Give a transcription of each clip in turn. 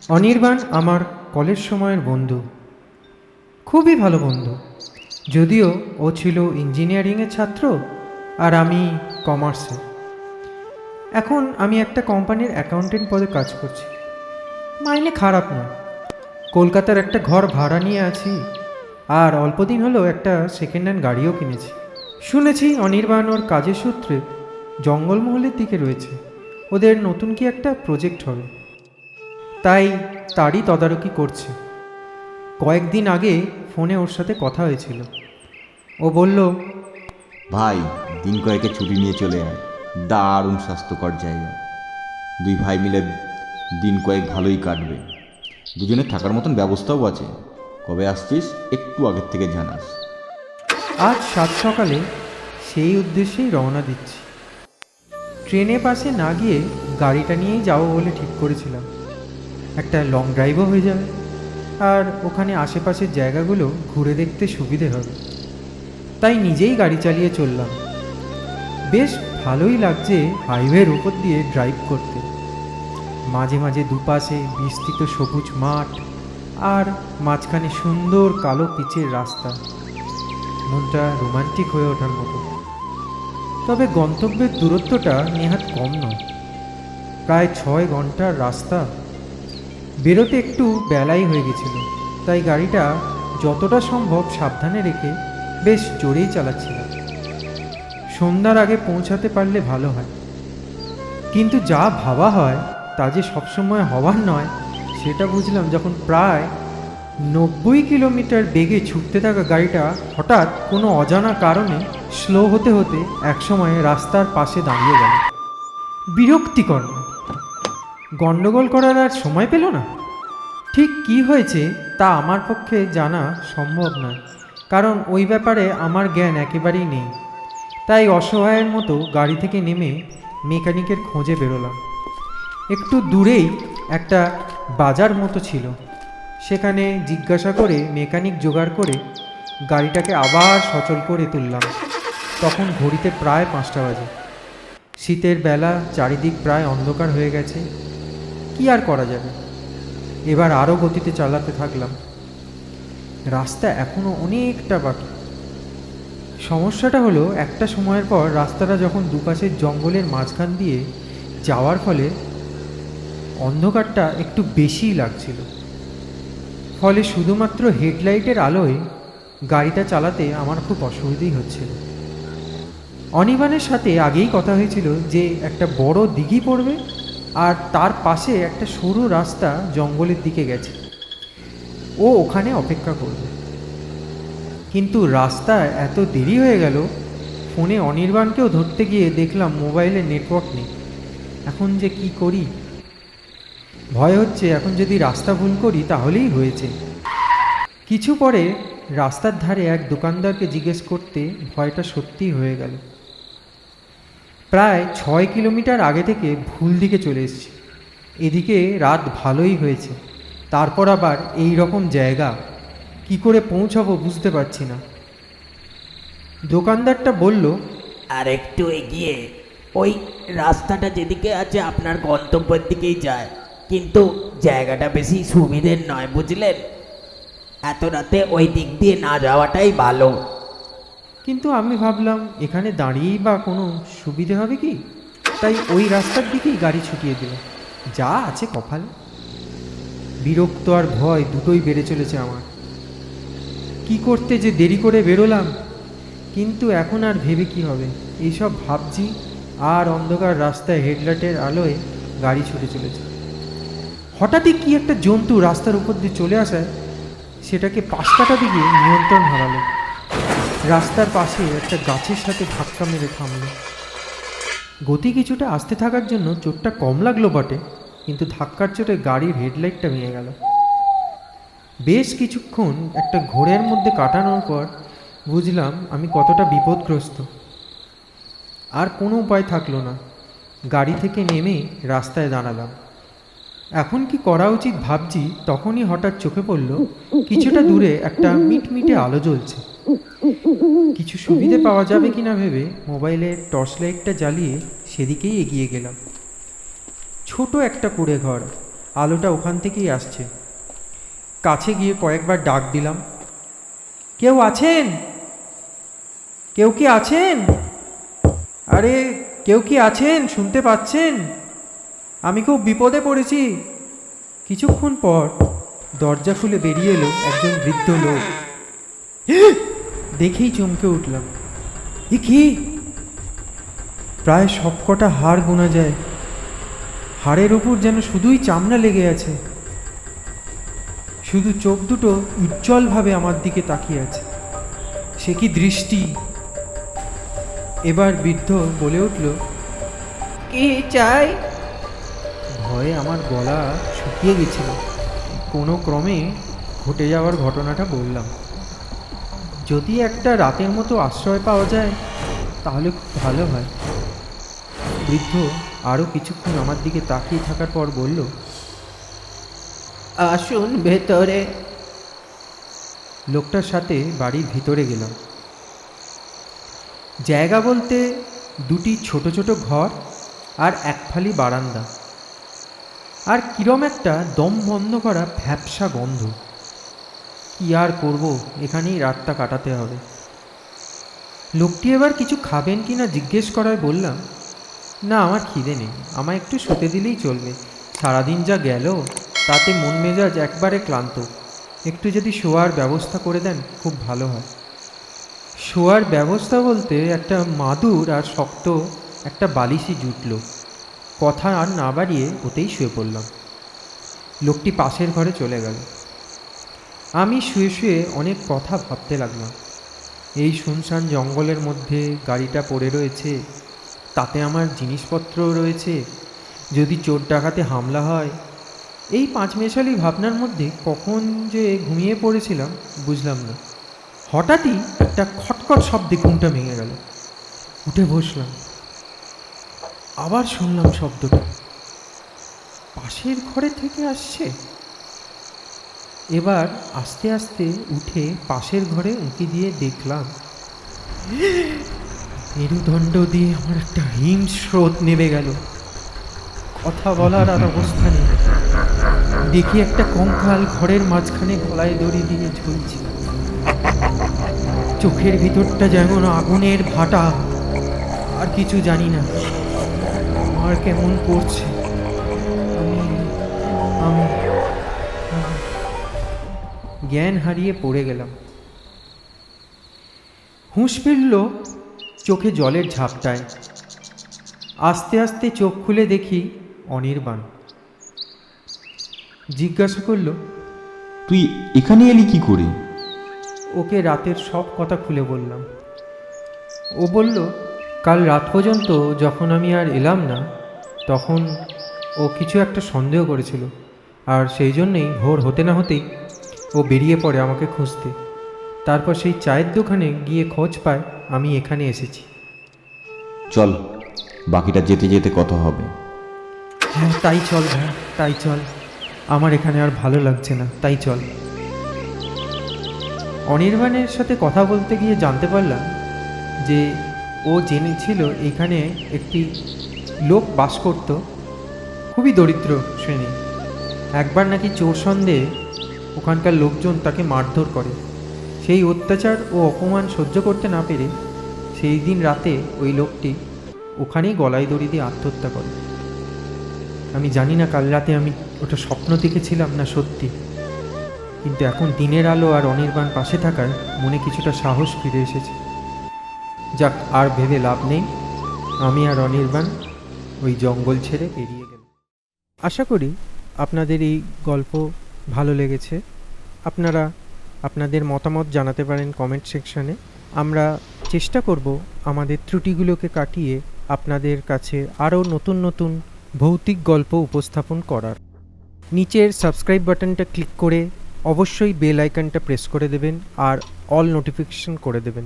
অনির্বাণ আমার কলেজ সময়ের বন্ধু, খুবই ভালো বন্ধু। যদিও ও ছিল ইঞ্জিনিয়ারিংয়ের ছাত্র আর আমি কমার্সে। এখন আমি একটা কোম্পানির অ্যাকাউন্টেন্ট পদে কাজ করছি। মাইনে খারাপ না। কলকাতার একটা ঘর ভাড়া নিয়ে আছি, আর অল্পদিন হলো একটা সেকেন্ড হ্যান্ড গাড়িও কিনেছি। শুনেছি অনির্বাণ ওর কাজের সূত্রে জঙ্গলমহলের দিকে রয়েছে। ওদের নতুন কি একটা প্রজেক্ট হবে, তাই তারই তদারকি করছে। কয়েকদিন আগে ফোনে ওর সাথে কথা হয়েছিল। ও বলল, ভাই, দিন কয়েকে ছুটি নিয়ে চলে আয়, দারুণ স্বাস্থ্যকর জায়গা। দুই ভাই মিলে দিন কয়েক ভালোই কাটবে। দুজনে থাকার মতন ব্যবস্থাও আছে। কবে আসছিস একটু আগের থেকে জানাস। আজ সাত সকালে সেই উদ্দেশ্যেই রওনা দিচ্ছি। ট্রেনে পাশে না গিয়ে গাড়িটা নিয়েই যাবো বলে ঠিক করেছিলাম। একটা লং ড্রাইভও হয়ে যাবে, আর ওখানে আশেপাশের জায়গাগুলো ঘুরে দেখতে সুবিধে হবে। তাই নিজেই গাড়ি চালিয়ে চললাম। বেশ ভালোই লাগছে হাইওয়ের উপর দিয়ে ড্রাইভ করতে। মাঝে মাঝে দুপাশে বিস্তৃত সবুজ মাঠ, আর মাঝখানে সুন্দর কালো পিচের রাস্তা। মনটা রোমান্টিক হয়ে ওঠার মতো। তবে গন্তব্যের দূরত্বটা নেহাত কম নয়, প্রায় 6 ঘন্টার রাস্তা। বেরোতে একটু বেলাই হয়ে গেছিল, তাই গাড়িটা যতটা সম্ভব সাবধানে রেখে বেশ জোরেই চালাচ্ছিলাম। সন্ধ্যার আগে পৌঁছাতে পারলে ভালো হয়, কিন্তু যা ভাবা হয় তা যে সবসময় হওয়ার নয় সেটা বুঝলাম যখন প্রায় 90 কিলোমিটার বেগে ছুটতে থাকা গাড়িটা হঠাৎ কোনো অজানা কারণে স্লো হতে হতে একসময় রাস্তার পাশে দাঁড়িয়ে গেল। বিরক্তিকর। গন্ডগোল করার আর সময় পেল না। ঠিক কি হয়েছে তা আমার পক্ষে জানা সম্ভব নয়, কারণ ওই ব্যাপারে আমার জ্ঞান একেবারেই নেই। তাই অসহায়ের মতো গাড়ি থেকে নেমে মেকানিকের খোঁজে বেরোলাম। একটু দূরেই একটা বাজার মতো ছিল, সেখানে জিজ্ঞাসা করে মেকানিক জোগাড় করে গাড়িটাকে আবার সচল করে তুললাম। তখন ঘড়িতে প্রায় 5টা বাজে। শীতের বেলা, চারিদিক প্রায় অন্ধকার হয়ে গেছে। কি আর করা যাবে, এবার আরও গতিতে চালাতে থাকলাম। রাস্তা এখনও অনেকটা বাকি। সমস্যাটা হলো, একটা সময়ের পর রাস্তাটা যখন দুপাশের জঙ্গলের মাঝখান দিয়ে যাওয়ার ফলে অন্ধকারটা একটু বেশিই লাগছিল। ফলে শুধুমাত্র হেডলাইটের আলোয় গাড়িটা চালাতে আমার খুব অসুবিধেই হচ্ছিল। অনির্বাণের সাথে আগেই কথা হয়েছিল যে একটা বড় দিঘি পড়বে, আর তার পাশে একটা সরু রাস্তা জঙ্গলের দিকে গেছে। ও ওখানে অপেক্ষা করবে। কিন্তু রাস্তায় এত দেরি হয়ে গেল, ফোনে অনির্বাণকেও ধরতে গিয়ে দেখলাম মোবাইলে নেটওয়ার্ক নেই। এখন যে কি করি, ভয় হচ্ছে এখন যদি রাস্তা ভুল করি তাহলেই হয়েছে। কিছু পরে রাস্তার ধারে এক দোকানদারকে জিজ্ঞেস করতে ভয়টা সত্যিই হয়ে গেল। প্রায় 6 কিলোমিটার আগে থেকে ভুল দিকে চলে এসেছি। এদিকে রাত ভালোই হয়েছে, তারপর আবার এই রকম জায়গা, কি করে পৌঁছাবো বুঝতে পারছি না। দোকানদারটা বলল, আর একটু এগিয়ে ওই রাস্তাটা যেদিকে আছে আপনার গন্তব্যের দিকেই যায়, কিন্তু জায়গাটা বেশি সুবিধের নয়, বুঝলেন? এত রাতে ওই দিক দিয়ে না যাওয়াটাই ভালো। কিন্তু আমি ভাবলাম এখানে দাঁড়িয়েই বা কোনো সুবিধে হবে কি, তাই ওই রাস্তার দিকেই গাড়ি ছুটিয়ে দিল। যা আছে কপালে। বিরক্ত আর ভয় দুটোই বেড়ে চলেছে আমার। কি করতে যে দেরি করে বেরোলাম, কিন্তু এখন আর ভেবে কি হবে, এইসব ভাবছি। আর অন্ধকার রাস্তায় হেডলাইটের আলোয় গাড়ি ছুটে চলেছে। হঠাৎই কি একটা জন্তু রাস্তার উপর দিয়ে চলে আসায় সেটাকে পাশ কাটাতে গিয়ে নিয়ন্ত্রণ হারালো। রাস্তার পাশে একটা গাছের সাথে ধাক্কা মেরে থামলো। গতি কিছুটা আস্তে থাকার জন্য চোটটা কম লাগলো বটে, কিন্তু ধাক্কার চোটে গাড়ির হেডলাইটটা ভেঙে গেল। বেশ কিছুক্ষণ একটা ঘোরের মধ্যে কাটানোর পর বুঝলাম আমি কতটা বিপদগ্রস্ত। আর কোনো উপায় থাকলো না, গাড়ি থেকে নেমে রাস্তায় দাঁড়ালাম। এখন কি করা উচিত ভাবছি, তখনই হঠাৎ চোখে পড়ল কিছুটা দূরে একটা মিটমিটে আলো জ্বলছে। কিছু সুবিধে পাওয়া যাবে কিনা ভেবে মোবাইলের টর্চ লাইটটা জ্বালিয়ে সেদিকেই এগিয়ে গেলাম। ছোট একটা কুঁড়ে ঘর, আলোটা ওখান থেকেই আসছে। কাছে গিয়ে কয়েকবার ডাক দিলাম, কেউ আছেন? কেউ কি আছেন? আরে কেউ কি আছেন? শুনতে পাচ্ছেন? আমি খুব বিপদে পড়েছি। কিছুক্ষণ পর দরজা খুলে বেরিয়ে এলো একজন বৃদ্ধ লোক। দেখেই চমকে উঠলাম, এ কি? প্রায় সবকটা হাড় গোনা যায়, হাড়ের ওপর যেন শুধুই চামড়া লেগে আছে। শুধু চোখ দুটো উজ্জ্বলভাবে আমার দিকে তাকিয়ে আছে। সে কি দৃষ্টি! এবার বৃদ্ধ বলে উঠল, কি চাই? ভয়ে আমার গলা শুকিয়ে গেছিল। কোনো ক্রমে ঘটে যাওয়ার ঘটনাটা বললাম। যদি একটা রাতের মতো আশ্রয় পাওয়া যায় তাহলে খুব ভালো হয়। বৃদ্ধ আরও কিছুক্ষণ আমার দিকে তাকিয়ে থাকার পর বলল, আসুন ভেতরে। লোকটার সাথে বাড়ির ভিতরে গেলাম। জায়গা বলতে দুটি ছোট ছোট ঘর আর এক ফালি বারান্দা, আর কিরম একটা দম বন্ধ করা ভ্যাপসা গন্ধ। কি আর করব, এখানেই রাতটা কাটাতে হবে। লোকটি এবার কিছু খাবেন কি না জিজ্ঞেস করায় বললাম, না আমার খিদে নেই, আমায় একটু শুতে দিলেই চলবে। সারাদিন যা গেল তাতে মন মেজাজ একবারে ক্লান্ত। একটু যদি শোয়ার ব্যবস্থা করে দেন খুব ভালো হয়। শোয়ার ব্যবস্থা বলতে একটা মাদুর আর শক্ত একটা বালিশই জুটল। কথা আর না বাড়িয়ে ওতেই শুয়ে পড়লাম। লোকটি পাশের ঘরে চলে গেল। আমি শুয়ে শুয়ে অনেক কথা ভাবতে লাগলাম। এই শুনশান জঙ্গলের মধ্যে গাড়িটা পড়ে রয়েছে, তাতে আমার জিনিসপত্রও রয়েছে। যদি চোর ডাকাতে হামলা হয়, এই পাঁচমেশালি ভাবনার মধ্যে কখন যে ঘুমিয়ে পড়েছিলাম বুঝলাম না। হঠাৎই একটা খটখট শব্দে ঘুমটা ভেঙে গেল। উঠে বসলাম, আবার শুনলাম শব্দটা পাশের ঘরে থেকে আসছে। এবার আস্তে আস্তে উঠে পাশের ঘরে উঁকি দিয়ে দেখলাম, মেরুদণ্ড দিয়ে আমার একটা হিম স্রোত নেমে গেল। কথা বলার আর অবস্থা নেই। দেখি একটা কঙ্কাল ঘরের মাঝখানে গলায় দড়ি দিয়ে ঝুলছে। চোখের ভিতরটা যেমন আগুনের ভাটা। আর কিছু জানি না, আমার কেমন করছে। আমি আমি জ্ঞান হারিয়ে পড়ে গেলাম। হুঁশ ফিরল চোখে জলের ঝাপটায়। আস্তে আস্তে চোখ খুলে দেখি অনির্বাণ। জিজ্ঞাসা করল, তুই এখানে এলি কি করে? ওকে রাতের সব কথা খুলে বললাম। ও বলল, কাল রাত পর্যন্ত যখন আমি আর এলাম না তখন ও কিছু একটা সন্দেহ করেছিল, আর সেই জন্যেই ভোর হতে না হতেই ও বেরিয়ে পড়ে আমাকে খুঁজতে। তারপর সেই চায়ের দোকানে গিয়ে খোঁজ পায় আমি এখানে এসেছি। চল, বাকিটা যেতে যেতে কথা হবে। হ্যাঁ তাই চল ভাই, তাই চল। আমার এখানে আর ভালো লাগছে না, তাই চল। অনির্বাণের সাথে কথা বলতে গিয়ে জানতে পারলাম যে ও জেনেছিল এইখানে একটি লোক বাস করত, খুবই দরিদ্র শ্রেণী। একবার নাকি চোর সন্দেহে ওখানকার লোকজন তাকে মারধর করে। সেই অত্যাচার ও অপমান সহ্য করতে না পেরে সেই দিন রাতে ওই লোকটি ওখানেই গলায় দড়ি দিয়ে আত্মহত্যা করে। আমি জানি না কাল রাতে আমি ওটা স্বপ্ন দেখেছিলাম না সত্যি, কিন্তু এখন দিনের আলো আর অনির্বাণ পাশে থাকায় মনে কিছুটা সাহস ফিরে এসেছে। যাক, আর ভেবে লাভ নেই। আমি আর অনির্বাণ ওই জঙ্গল ছেড়ে বেরিয়ে গেলাম। আশা করি আপনাদের এই গল্প ভালো লেগেছে। আপনারা আপনাদের মতামত জানাতে পারেন কমেন্ট সেকশানে। আমরা চেষ্টা করব আমাদের ত্রুটিগুলোকে কাটিয়ে আপনাদের কাছে আরও নতুন নতুন ভৌতিক গল্প উপস্থাপন করার। নিচের সাবস্ক্রাইব বাটনটা ক্লিক করে অবশ্যই বেল আইকনটা প্রেস করে দেবেন আর অল নোটিফিকেশন করে দেবেন।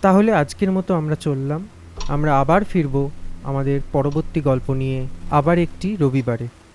তাহলে আজকের মতো আমরা চললাম। আমরা আবার ফিরব আমাদের পরবর্তী গল্প নিয়ে আবার একটি রবিবারে।